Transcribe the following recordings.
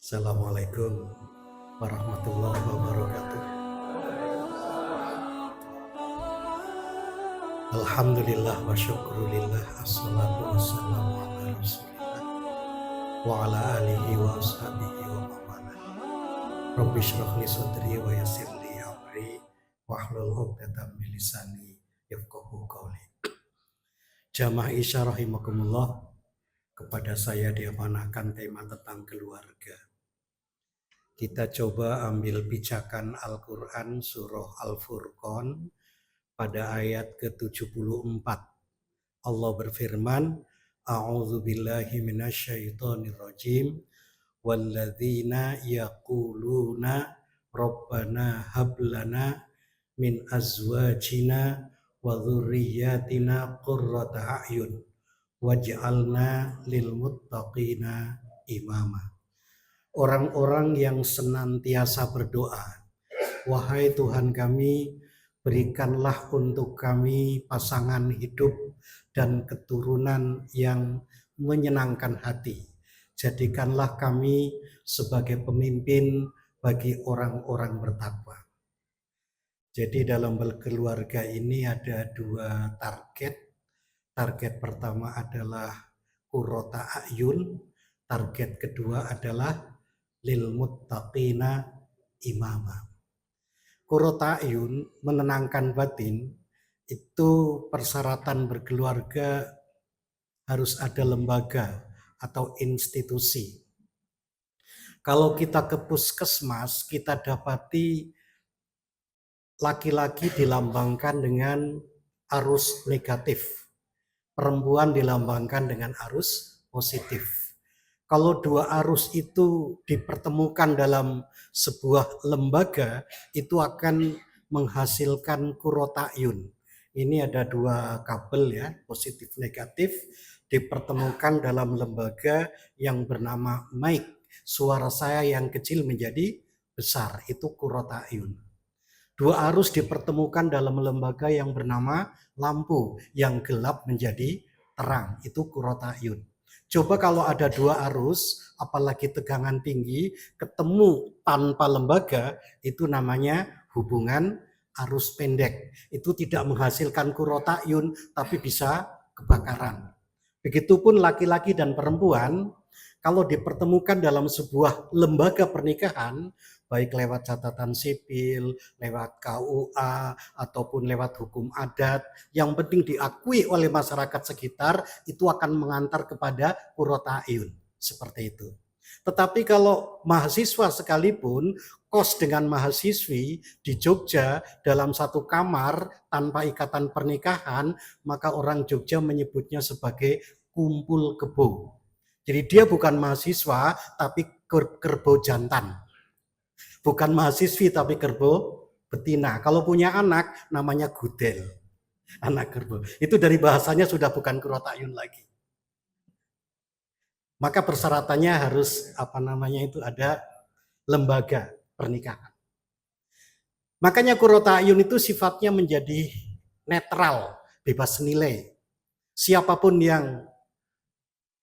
Assalamualaikum warahmatullahi wabarakatuh. Alhamdulillah wa syukrulillah. Assalatu wassalamu ala rasulillah wa ala alihi wa ashabihi wa mawalah. Rabbi shrah li sadri wa yassir li amri wahlul 'uqdatam min lisani yafqahu qawli. Jamaah Isya rahimakumullah, kepada saya diamanahkan tema tentang keluarga. Kita coba ambil pijakan Al-Quran surah Al-Furqan pada ayat ke-74. Allah berfirman, A'udzu billahi minasyaitonir rajim, walladzina yaquluna rabbana hab lana min azwajina wa dzurriyyatina qurrata a'yun waj'alna lil muttaqina imama. Orang-orang yang senantiasa berdoa, wahai Tuhan kami, berikanlah untuk kami pasangan hidup dan keturunan yang menyenangkan hati. Jadikanlah kami sebagai pemimpin bagi orang-orang bertakwa. Jadi dalam berkeluarga ini ada dua target. Target pertama adalah qurrata a'yun, target kedua adalah lil muttaqina imama. Qurrata a'yun, menenangkan batin, itu persyaratan berkeluarga harus ada lembaga atau institusi. Kalau kita ke puskesmas, kita dapati laki-laki dilambangkan dengan arus negatif, perempuan dilambangkan dengan arus positif. Kalau dua arus itu dipertemukan dalam sebuah lembaga, itu akan menghasilkan qurrata a'yun. Ini ada dua kabel ya, positif negatif, dipertemukan dalam lembaga yang bernama mic. Suara saya yang kecil menjadi besar, itu qurrata a'yun. Dua arus dipertemukan dalam lembaga yang bernama lampu, yang gelap menjadi terang, itu qurrata a'yun. Coba kalau ada dua arus, apalagi tegangan tinggi, ketemu tanpa lembaga, itu namanya hubungan arus pendek. Itu tidak menghasilkan qurrata a'yun, tapi bisa kebakaran. Begitupun laki-laki dan perempuan, kalau dipertemukan dalam sebuah lembaga pernikahan, baik lewat catatan sipil, lewat KUA, ataupun lewat hukum adat, yang penting diakui oleh masyarakat sekitar, itu akan mengantar kepada qurrata a'yun. Seperti itu. Tetapi kalau mahasiswa sekalipun, kos dengan mahasiswi di Jogja dalam satu kamar tanpa ikatan pernikahan, maka orang Jogja menyebutnya sebagai kumpul kebo. Jadi dia bukan mahasiswa, tapi kerbau jantan. Bukan mahasiswi, tapi kerbau betina. Kalau punya anak, namanya gudel. Anak kerbau. Itu dari bahasanya sudah bukan qurrata a'yun lagi. Maka persyaratannya harus ada lembaga pernikahan. Makanya qurrata a'yun itu sifatnya menjadi netral, bebas nilai. Siapapun yang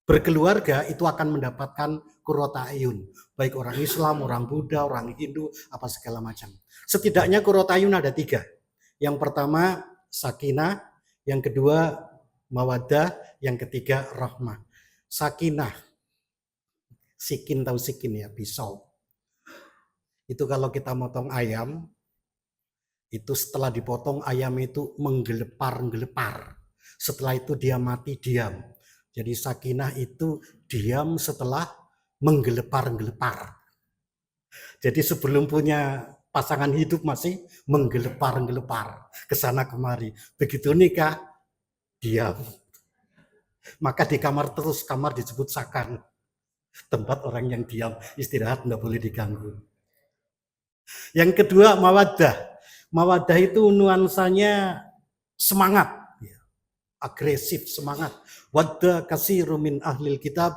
berkeluarga itu akan mendapatkan qurrata a'yun, baik orang Islam, orang Buddha, orang Hindu, apa segala macam. Setidaknya qurrata a'yun ada 3. Yang pertama sakinah, yang kedua mawaddah, yang ketiga rahmah. Sakinah, sikin tahu sikin ya, pisau. Itu kalau kita motong ayam, itu setelah dipotong ayam itu menggelepar-gelepar. Setelah itu dia mati diam. Jadi sakinah itu diam setelah menggelepar-gelepar. Jadi sebelum punya pasangan hidup masih menggelepar-gelepar ke sana kemari. Begitu nikah, diam. Maka di kamar terus, kamar disebut sakan. Tempat orang yang diam, istirahat, tidak boleh diganggu. Yang kedua mawaddah. Mawaddah itu nuansanya semangat, agresif, semangat. Wadda katsiru min ahlil kitab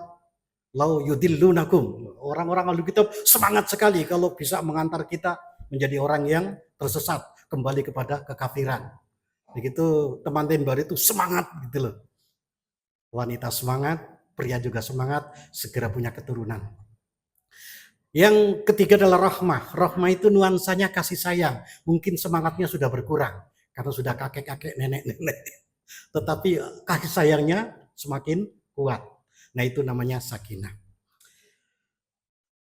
lau yudillunakum. Orang-orang ahli kitab semangat sekali kalau bisa mengantar kita menjadi orang yang tersesat, kembali kepada kekafiran. Begitu teman Tenbar itu semangat gitu loh. Wanita semangat, pria juga semangat, segera punya keturunan. Yang ketiga adalah rahmah. Rahmah itu nuansanya kasih sayang. Mungkin semangatnya sudah berkurang karena sudah kakek-kakek, nenek-nenek. Tetapi kasih sayangnya semakin kuat. Nah, itu namanya sakinah.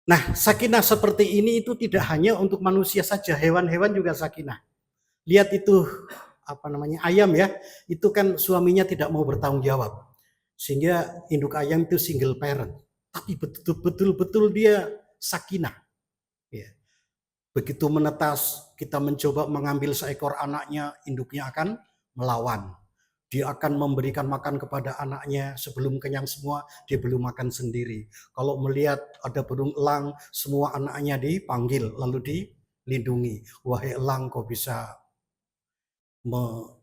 Nah, sakinah seperti ini itu tidak hanya untuk manusia saja, hewan-hewan juga sakinah. Lihat itu ayam ya, itu kan suaminya tidak mau bertanggung jawab. Sehingga induk ayam itu single parent. Tapi betul-betul dia sakinah. Ya. Begitu menetas, kita mencoba mengambil seekor anaknya, induknya akan melawan. Dia akan memberikan makan kepada anaknya sebelum kenyang semua, dia belum makan sendiri. Kalau melihat ada burung elang, semua anaknya dipanggil, lalu dilindungi. Wahai elang, kau bisa menyambar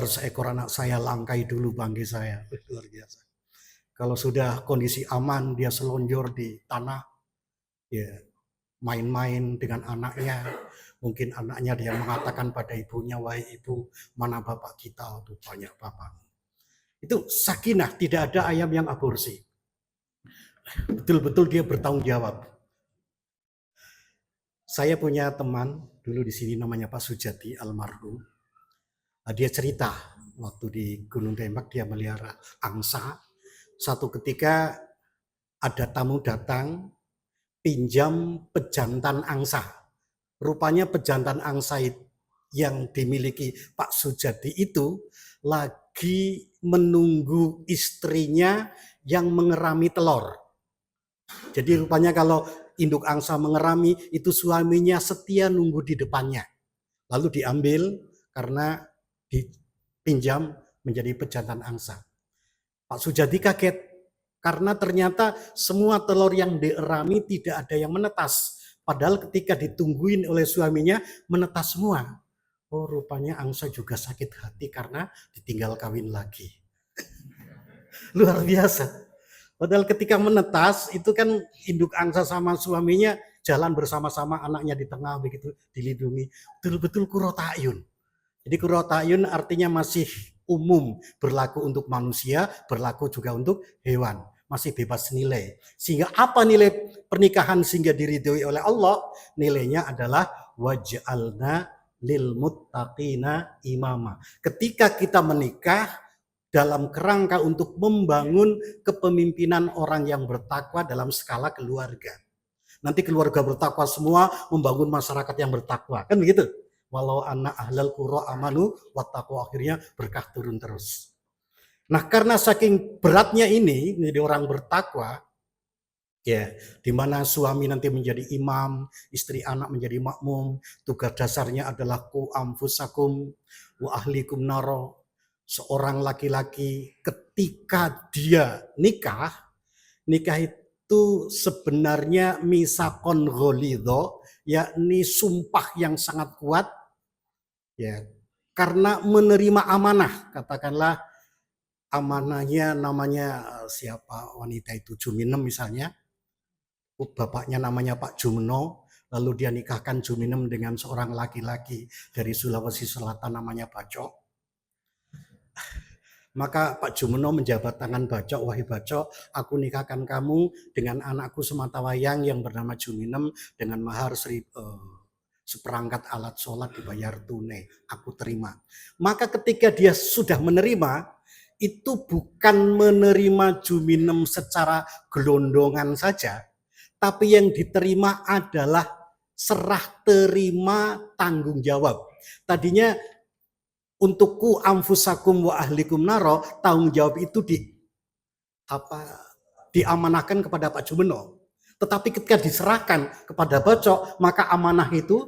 seekor anak saya, langkai dulu bangkai saya. Luar biasa. Kalau sudah kondisi aman, dia selonjor di tanah, ya main-main dengan anaknya. Mungkin anaknya dia mengatakan pada ibunya, wahai ibu, mana bapak kita? Tuh banyak bapak. Itu sakinah, tidak ada ayam yang aborsi. Betul-betul dia bertanggung jawab. Saya punya teman dulu di sini namanya Pak Sujati almarhum. Dia cerita waktu di Gunung Tembak dia melihara angsa. Satu ketika ada tamu datang pinjam pejantan angsa. Rupanya pejantan angsa yang dimiliki Pak Sujati itu lagi menunggu istrinya yang mengerami telur. Jadi rupanya kalau induk angsa mengerami, itu suaminya setia nunggu di depannya. Lalu diambil karena dipinjam menjadi pejantan angsa. Pak Sujati kaget karena ternyata semua telur yang dierami tidak ada yang menetas. Padahal ketika ditungguin oleh suaminya menetas semua. Oh, rupanya angsa juga sakit hati karena ditinggal kawin lagi. Luar biasa. Padahal ketika menetas itu kan induk angsa sama suaminya jalan bersama-sama, anaknya di tengah begitu dilindungi. Betul-betul kurotayun. Jadi kurotayun artinya masih umum, berlaku untuk manusia, berlaku juga untuk hewan. Masih bebas nilai. Sehingga apa nilai pernikahan sehingga diridhoi oleh Allah? Nilainya adalah waj'alna lil muttaqina imama. Ketika kita menikah dalam kerangka untuk membangun kepemimpinan orang yang bertakwa dalam skala keluarga. Nanti keluarga bertakwa semua membangun masyarakat yang bertakwa. Kan begitu? Walau anak ahlal qura amanu wattaqwa, akhirnya berkah turun terus. Nah, karena saking beratnya ini menjadi orang bertakwa, ya, di mana suami nanti menjadi imam, istri anak menjadi makmum, tugas dasarnya adalah ku anfusakum wa ahlikum naro. Seorang laki-laki ketika dia nikah itu sebenarnya misakon gholidho, yakni sumpah yang sangat kuat, ya, karena menerima amanah. Katakanlah amanahnya namanya siapa wanita itu, Juminem misalnya, bapaknya namanya Pak Jumno, lalu dia nikahkan Juminem dengan seorang laki-laki dari Sulawesi Selatan namanya Bacok. Maka Pak Jumno menjabat tangan Bacok, wahai Bacok, aku nikahkan kamu dengan anakku sematawayang yang bernama Juminem dengan mahar seperangkat alat sholat dibayar tunai, aku terima. Maka ketika dia sudah menerima, itu bukan menerima Juminem secara gelondongan saja, tapi yang diterima adalah serah terima tanggung jawab. Tadinya untukku anfusakum wa ahlikum naro, tanggung jawab itu diamanahkan kepada Pak Jumeno. Tetapi ketika diserahkan kepada Bacok, maka amanah itu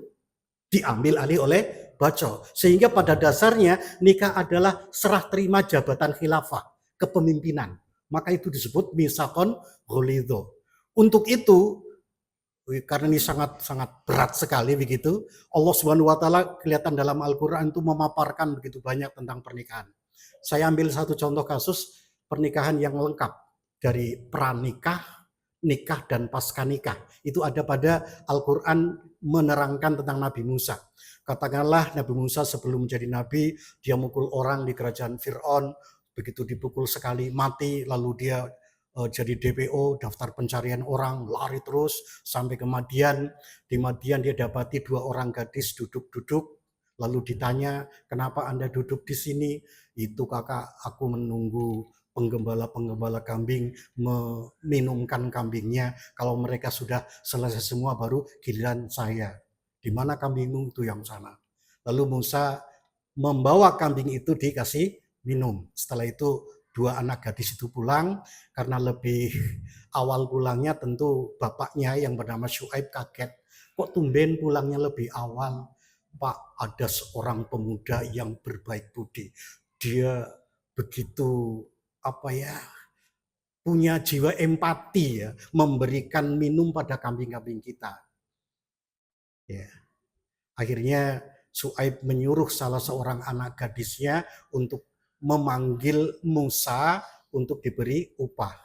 diambil alih oleh Bacok. Sehingga pada dasarnya nikah adalah serah terima jabatan khilafah, kepemimpinan. Maka itu disebut misakon gholidho. Untuk itu, karena ini sangat berat sekali begitu, Allah Subhanahu wa taala kelihatan dalam Al-Qur'an itu memaparkan begitu banyak tentang pernikahan. Saya ambil satu contoh kasus pernikahan yang lengkap dari pranikah, nikah dan pasca nikah. Itu ada pada Al-Qur'an menerangkan tentang Nabi Musa. Katakanlah Nabi Musa sebelum menjadi nabi, dia mukul orang di kerajaan Firaun, begitu dipukul sekali mati, lalu dia jadi DPO, daftar pencarian orang, lari terus sampai ke Madian. Di Madian dia dapati 2 orang gadis duduk-duduk, lalu ditanya, kenapa Anda duduk di sini? Itu kakak, aku menunggu penggembala-penggembala kambing meminumkan kambingnya. Kalau mereka sudah selesai semua baru giliran saya. Di mana kambingmu? Itu yang sana. Lalu Musa membawa kambing itu dikasih minum. Setelah itu 2 anak gadis itu pulang, karena lebih awal pulangnya tentu bapaknya yang bernama Syuaib kaget. Kok tumben pulangnya lebih awal? Pak, ada seorang pemuda yang berbaik budi. Dia begitu punya jiwa empati ya, memberikan minum pada kambing-kambing kita. Ya. Akhirnya Syuaib menyuruh salah seorang anak gadisnya untuk memanggil Musa untuk diberi upah.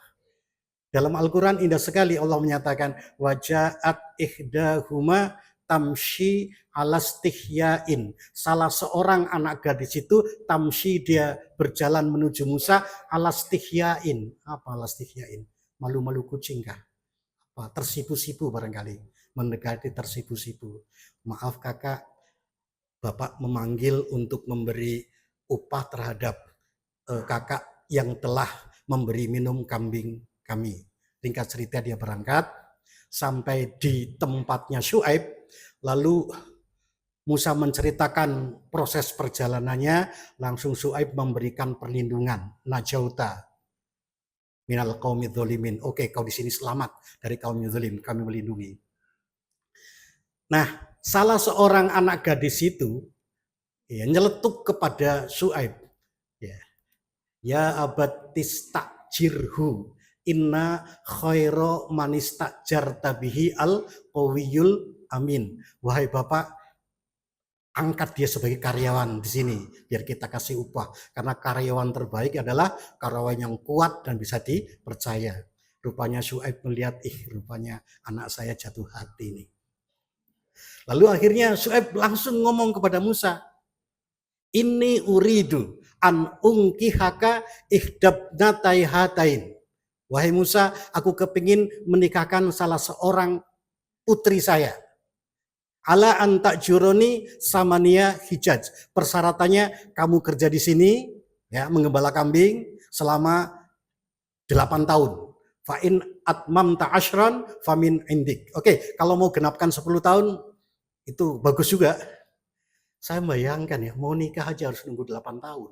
Dalam Al-Quran indah sekali Allah menyatakan wajaat ihdahuma tamshi alastihyain. Salah seorang anak gadis itu tamshi, dia berjalan menuju Musa alastihyain. Apa alastihyain? Malu-malu kucing kah? Apa? Tersipu-sipu barangkali. Mendekati tersipu-sipu. Maaf kakak, Bapak memanggil untuk memberi upah terhadap kakak yang telah memberi minum kambing kami. Ringkat cerita dia berangkat sampai di tempatnya Syuaib, lalu Musa menceritakan proses perjalanannya, langsung Syuaib memberikan perlindungan, najauta minal qaumidz dzalimin. Oke, kau di sini selamat dari kaum zalim, kami melindungi. Nah, salah seorang anak gadis itu ya, nyeletuk kepada Syuaib. Ya abatis takjirhu inna khaira manistajarta bihi al qawiyul amin. Wahai Bapak, angkat dia sebagai karyawan di sini biar kita kasih upah, karena karyawan terbaik adalah karyawan yang kuat dan bisa dipercaya. Rupanya Syuaib melihat, rupanya anak saya jatuh hati ini. Lalu akhirnya Syuaib langsung ngomong kepada Musa, ini uridu an ungkihaka ihdabnatai hatain. Wahai Musa, aku kepingin menikahkan salah seorang putri saya. Ala antak juroni samania hijaj. Persyaratannya kamu kerja di sini, ya, menggembala kambing selama 8 tahun. Fa'in atmam ta'ashran famin indik. Oke, kalau mau genapkan 10 tahun, itu bagus juga. Saya bayangkan ya, mau nikah aja harus nunggu 8 tahun.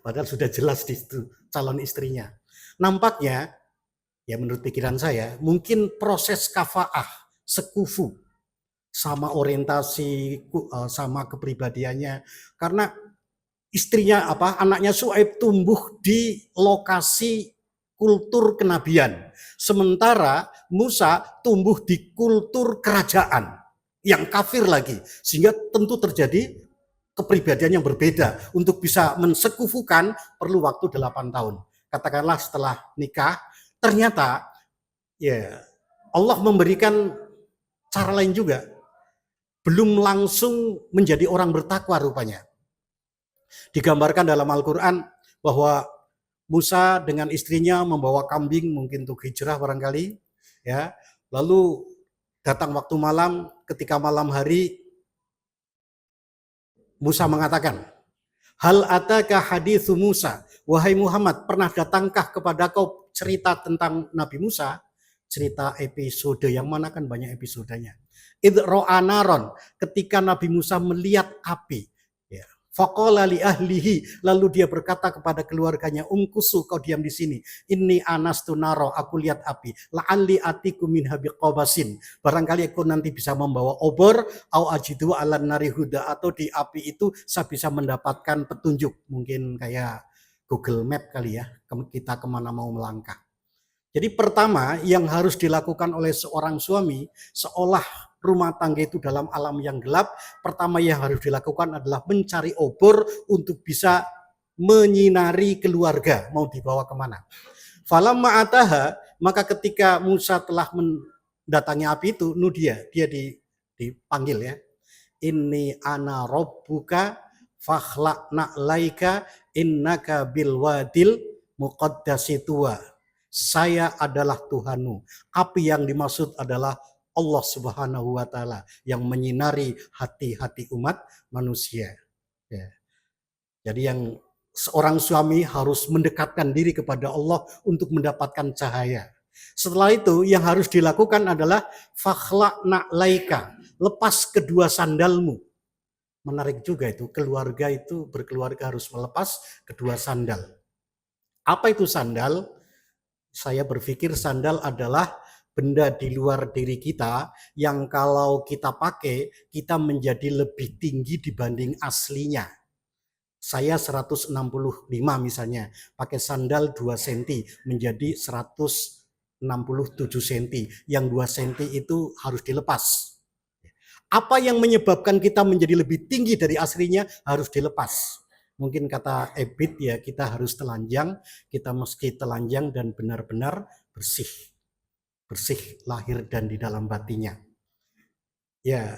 Padahal sudah jelas di situ calon istrinya. Nampaknya, ya menurut pikiran saya, mungkin proses kafaah, sekufu, sama orientasi, sama kepribadiannya. Karena istrinya anaknya Syuaib tumbuh di lokasi kultur kenabian. Sementara Musa tumbuh di kultur kerajaan yang kafir lagi. Sehingga tentu terjadi kepribadian yang berbeda. Untuk bisa mensekufukan perlu waktu 8 tahun. Katakanlah setelah nikah, ternyata ya Allah memberikan cara lain juga. Belum langsung menjadi orang bertakwa rupanya. Digambarkan dalam Al-Quran bahwa Musa dengan istrinya membawa kambing, mungkin untuk hijrah barangkali, ya. Lalu datang waktu malam, ketika malam hari Musa mengatakan, hal ataka haditsu Musa, wahai Muhammad, pernah datangkah kepada kau cerita tentang Nabi Musa? Cerita episode yang mana, kan banyak episodenya. Idh ra'a naron, ketika Nabi Musa melihat api. Ya. Faqala li ahlihi, lalu dia berkata kepada keluarganya, umkusu, kau diam di sini. Inni anastu naro, aku lihat api. La'alli atiku minha biqabasin. Barangkali aku nanti bisa membawa obor, au ajidu alan nari huda, atau di api itu saya bisa mendapatkan petunjuk. Mungkin kayak Google Map kali ya, kita kemana mau melangkah. Jadi pertama yang harus dilakukan oleh seorang suami, seolah rumah tangga itu dalam alam yang gelap, pertama yang harus dilakukan adalah mencari obor untuk bisa menyinari keluarga, mau dibawa kemana. Falamma ataha, maka ketika Musa telah mendatangi api itu, dia dipanggil ya. Inni ana rabbuka fakhla'na laika innaka bil wadil muqaddasi tuwa. Saya adalah Tuhanmu. Api yang dimaksud adalah Allah Subhanahu wa Ta'ala yang menyinari hati-hati umat manusia. Ya. Jadi yang seorang suami harus mendekatkan diri kepada Allah untuk mendapatkan cahaya. Setelah itu yang harus dilakukan adalah fakhla'na laika, lepas kedua sandalmu. Menarik juga itu, keluarga itu berkeluarga harus melepas kedua sandal. Apa itu sandal? Saya berpikir sandal adalah benda di luar diri kita yang kalau kita pakai, kita menjadi lebih tinggi dibanding aslinya. Saya 165 misalnya, pakai sandal 2 cm menjadi 167 cm. Yang 2 cm itu harus dilepas. Apa yang menyebabkan kita menjadi lebih tinggi dari aslinya harus dilepas. Mungkin kata Ebit ya, kita harus telanjang, kita mesti telanjang dan benar-benar bersih. Bersih lahir dan di dalam batinnya. Ya,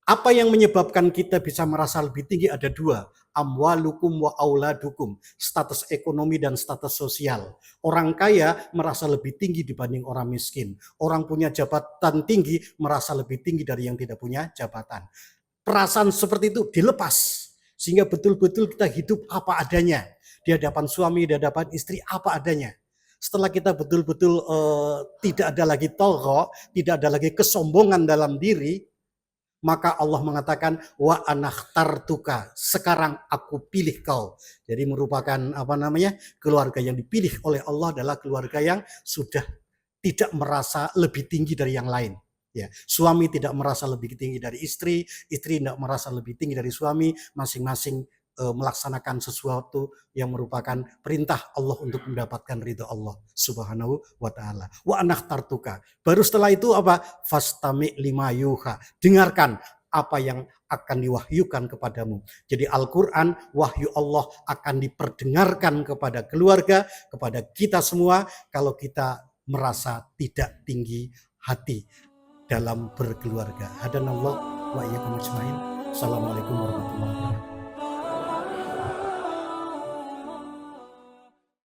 apa yang menyebabkan kita bisa merasa lebih tinggi ada dua. Amwalukum wa auladukum, status ekonomi dan status sosial. Orang kaya merasa lebih tinggi dibanding orang miskin. Orang punya jabatan tinggi merasa lebih tinggi dari yang tidak punya jabatan. Perasaan seperti itu dilepas, sehingga betul-betul kita hidup apa adanya. Di hadapan suami, di hadapan istri apa adanya. Setelah kita betul-betul tidak ada lagi tolgo, tidak ada lagi kesombongan dalam diri, maka Allah mengatakan wa anakhtartuka, sekarang aku pilih kau. Jadi merupakan keluarga yang dipilih oleh Allah adalah keluarga yang sudah tidak merasa lebih tinggi dari yang lain. Ya, suami tidak merasa lebih tinggi dari istri, istri tidak merasa lebih tinggi dari suami, masing-masing melaksanakan sesuatu yang merupakan perintah Allah untuk mendapatkan ridho Allah Subhanahu wa Ta'ala. Wa anakhtartuka. Baru setelah itu apa? Fastami' lima yuha. Dengarkan apa yang akan diwahyukan kepadamu. Jadi Al-Quran, wahyu Allah akan diperdengarkan kepada keluarga, kepada kita semua kalau kita merasa tidak tinggi hati dalam berkeluarga. Hadanallah wa iyyakum ajmain. Assalamualaikum warahmatullahi wabarakatuh.